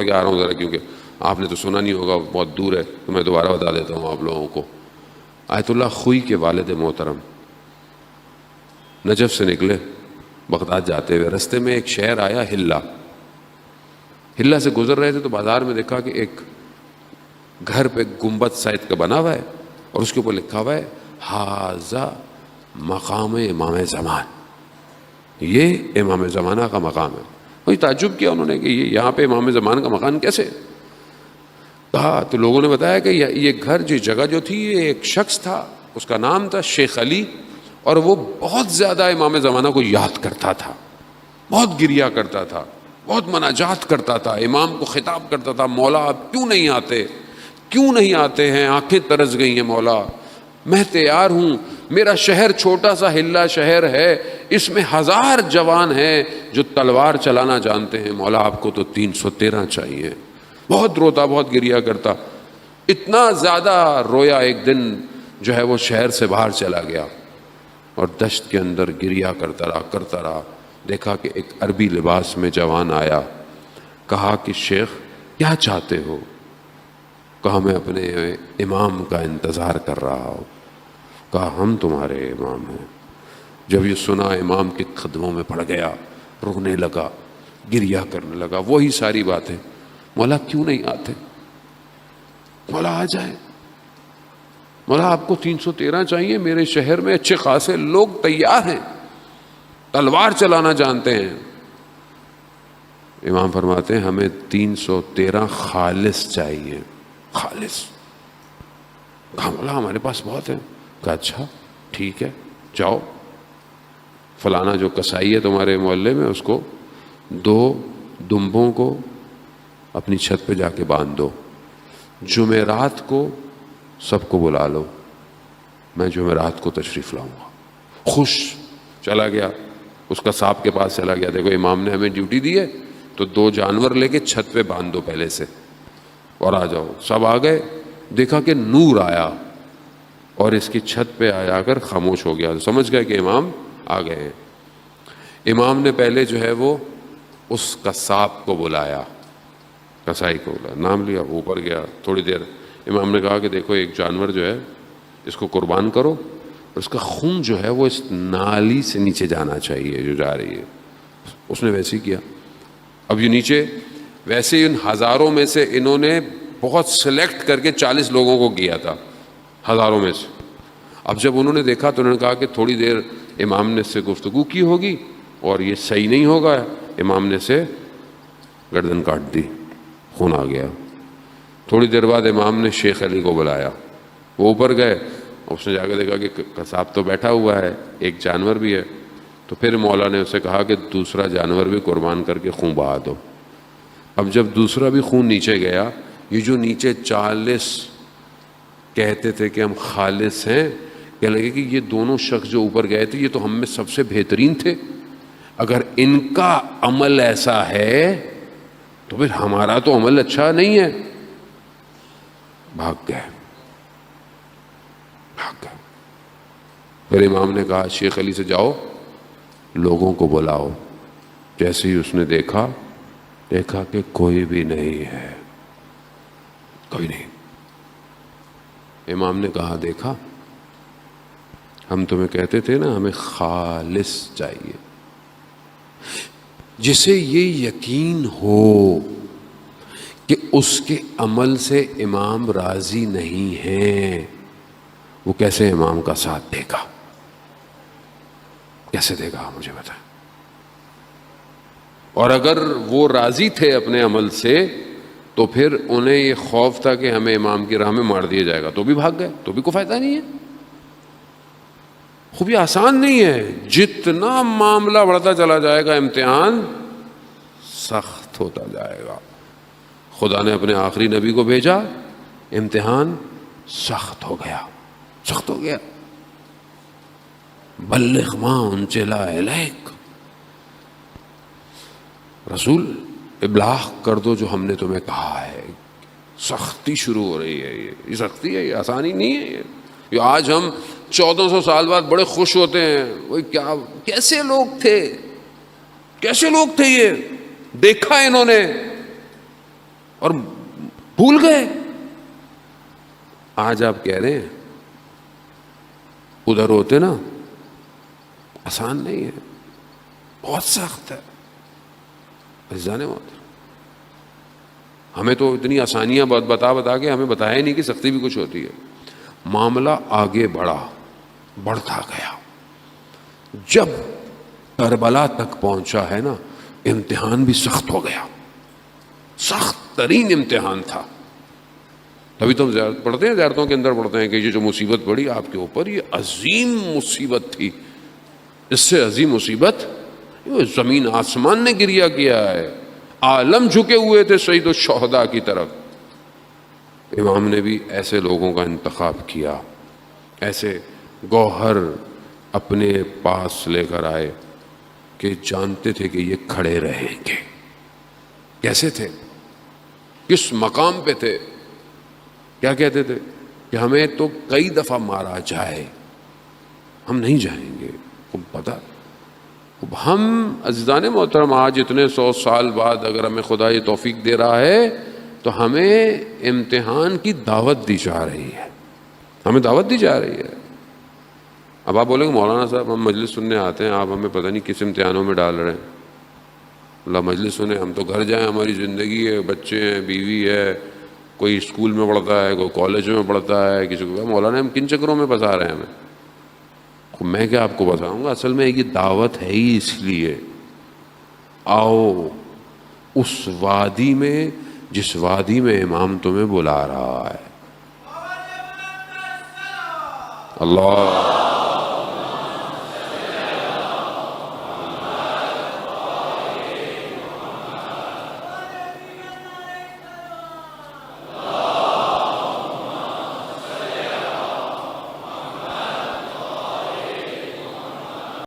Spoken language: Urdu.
کے آ رہا ہوں ذرا، کیونکہ آپ نے تو سنا نہیں ہوگا، بہت دور ہے، تو میں دوبارہ بتا دیتا ہوں آپ لوگوں کو۔ آیت اللہ خوئی کے والد محترم نجف سے نکلے بغداد جاتے ہوئے، رستے میں ایک شہر آیا ہلا۔ ہلا سے گزر رہے تھے تو بازار میں دیکھا کہ ایک گھر پہ گنبد سائز کا بنا ہوا ہے اور اس کے اوپر لکھا ہوا ہے ھذا مقام امام زمان، یہ امام زمانہ کا مقام ہے۔ وہی تعجب کیا انہوں نے کہ یہ یہاں پہ امام زمان کا مقام کیسے؟ کہا تو لوگوں نے بتایا کہ یہ گھر جگہ جو تھی یہ ایک شخص تھا، اس کا نام تھا شیخ علی، اور وہ بہت زیادہ امام زمانہ کو یاد کرتا تھا، بہت گریا کرتا تھا، بہت مناجات کرتا تھا، امام کو خطاب کرتا تھا، مولا آپ کیوں نہیں آتے، کیوں نہیں آتے ہیں، آنکھیں ترس گئی ہیں مولا، میں تیار ہوں، میرا شہر چھوٹا سا ہلا شہر ہے، اس میں 1000 جوان ہیں جو تلوار چلانا جانتے ہیں، مولا آپ کو تو 313 چاہیے۔ بہت روتا، بہت گریا کرتا، اتنا زیادہ رویا ایک دن جو ہے وہ شہر سے باہر چلا گیا اور دشت کے اندر گریا کرتا رہا۔ دیکھا کہ ایک عربی لباس میں جوان آیا، کہا کہ شیخ کیا چاہتے ہو؟ کہا میں اپنے امام کا انتظار کر رہا ہوں۔ کہا ہم تمہارے امام ہیں۔ جب یہ سنا امام کے قدموں میں پڑ گیا، رونے لگا، گریا کرنے لگا، وہی ساری باتیں، مولا کیوں نہیں آتے، مولا آ جائے، مولا آپ کو 313 چاہیے، میرے شہر میں اچھے خاصے لوگ تیار ہیں، تلوار چلانا جانتے ہیں۔ امام فرماتے ہیں ہمیں 313 خالص چاہیے، خالص۔ کہا مولا ہمارے پاس بہت ہیں۔ کہا اچھا ٹھیک ہے، جاؤ فلانا جو کسائی ہے تمہارے محلے میں، اس کو 2 دمبوں کو اپنی چھت پہ جا کے باندھ دو، جمعرات کو سب کو بلا لو، میں جمعرات کو تشریف لاؤں گا۔ خوش چلا گیا، اس کا صاحب کے پاس چلا گیا، دیکھو امام نے ہمیں ڈیوٹی دی ہے تو 2 جانور لے کے چھت پہ باندھ دو پہلے سے اور آ جاؤ۔ سب آ گئے، دیکھا کہ نور آیا اور اس کی چھت پہ آ کر خاموش ہو گیا، سمجھ گئے کہ امام آ گئے ہیں۔ امام نے پہلے جو ہے وہ اس قصاب کو بلایا، کسائی کو بلایا، نام لیا، اوپر گیا، تھوڑی دیر امام نے کہا کہ دیکھو ایک جانور جو ہے اس کو قربان کرو، اس کا خون جو ہے وہ اس نالی سے نیچے جانا چاہیے جو جا رہی ہے۔ اس نے ویسے ہی کیا۔ اب یہ نیچے ویسے ان ہزاروں میں سے انہوں نے بہت سلیکٹ کر کے 40 لوگوں کو کیا تھا، ہزاروں میں سے۔ اب جب انہوں نے دیکھا تو انہوں نے کہا کہ تھوڑی دیر امام نے اس سے گفتگو کی ہوگی اور یہ صحیح نہیں ہوگا، امام نے سے گردن کاٹ دی، خون آ گیا۔ تھوڑی دیر بعد امام نے شیخ علی کو بلایا، وہ اوپر گئے، اس نے جا کے دیکھا کہ قصاب تو بیٹھا ہوا ہے، ایک جانور بھی ہے، تو پھر مولا نے اسے کہا کہ دوسرا جانور بھی قربان کر کے خون بہا دو۔ اب جب دوسرا بھی خون نیچے گیا، یہ جو نیچے 40 کہتے تھے کہ ہم خالص ہیں، کہنے لگے کہ یہ دونوں شخص جو اوپر گئے تھے یہ تو ہم میں سب سے بہترین تھے، اگر ان کا عمل ایسا ہے تو پھر ہمارا تو عمل اچھا نہیں ہے۔ بھاگ گئے۔ پھر امام نے کہا شیخ علی سے جاؤ لوگوں کو بلاؤ۔ جیسے ہی اس نے دیکھا کہ کوئی بھی نہیں ہے، کوئی نہیں۔ امام نے کہا دیکھا ہم تمہیں کہتے تھے نا ہمیں خالص چاہیے، جسے یہ یقین ہو کہ اس کے عمل سے امام راضی نہیں ہیں، وہ کیسے امام کا ساتھ دے گا، کیسے دے گا مجھے بتائیں۔ اور اگر وہ راضی تھے اپنے عمل سے تو پھر انہیں یہ خوف تھا کہ ہمیں امام کی راہ میں مار دیا جائے گا، تو بھی بھاگ گئے، تو بھی کوئی فائدہ نہیں ہے۔ خوب یہ آسان نہیں ہے، جتنا معاملہ بڑھتا چلا جائے گا امتحان سخت ہوتا جائے گا۔ خدا نے اپنے آخری نبی کو بھیجا، امتحان سخت ہو گیا، سخت ہو گیا۔ بلغ ما انزل الیک، رسول ابلاغ کر دو جو ہم نے تمہیں کہا ہے۔ سختی شروع ہو رہی ہے، یہ سختی ہے، یہ آسانی نہیں ہے۔ یہ آج ہم 1400 سال بعد بڑے خوش ہوتے ہیں، وہ کیا کیسے لوگ تھے، کیسے لوگ تھے، یہ دیکھا انہوں نے، اور بھول گئے. آج آپ کہہ رہے ہیں ادھر ہوتے نا. آسان نہیں ہے, بہت سخت ہے. عزیزان محترم, ہمیں تو اتنی آسانیاں بتا کے ہمیں بتایا ہی نہیں کہ سختی بھی کچھ ہوتی ہے. معاملہ آگے بڑھتا گیا. جب کربلا تک پہنچا ہے نا, امتحان بھی سخت ہو گیا, سخت ترین امتحان تھا. تبھی تو ہم زیارت پڑھتے ہیں, زیارتوں کے اندر پڑھتے ہیں کہ یہ جو مصیبت پڑی آپ کے اوپر, یہ عظیم مصیبت تھی. اس سے عظیم مصیبت زمین آسمان نے گریا کیا ہے. عالم جھکے ہوئے تھے سید الشہداء کی طرف. امام نے بھی ایسے لوگوں کا انتخاب کیا, ایسے گوہر اپنے پاس لے کر آئے کہ جانتے تھے کہ یہ کھڑے رہیں گے. کیسے تھے, کس مقام پہ تھے, کیا کہتے تھے کہ ہمیں تو کئی دفعہ مارا جائے ہم نہیں جائیں گے. پتہ ہم عزیزان محترم آج اتنے 100 سال بعد اگر ہمیں خدا یہ توفیق دے رہا ہے تو ہمیں امتحان کی دعوت دی جا رہی ہے, ہمیں دعوت دی جا رہی ہے. اب آپ بولیں گے مولانا صاحب ہم مجلس سننے آتے ہیں, آپ ہمیں پتہ نہیں کس امتحانوں میں ڈال رہے ہیں. اللہ مجلس سنیں, ہم تو گھر جائیں, ہماری زندگی ہے, بچے ہیں, بیوی ہے, کوئی اسکول میں پڑھتا ہے, کوئی کالج میں پڑھتا ہے, کسی کو مولانا ہم کن چکروں میں پھنسا رہے ہیں ہمیں. میں کیا آپ کو بتاؤں گا, اصل میں یہ دعوت ہے ہی اس لیے. آؤ اس وادی میں جس وادی میں امام تمہیں بلا رہا ہے. اللہ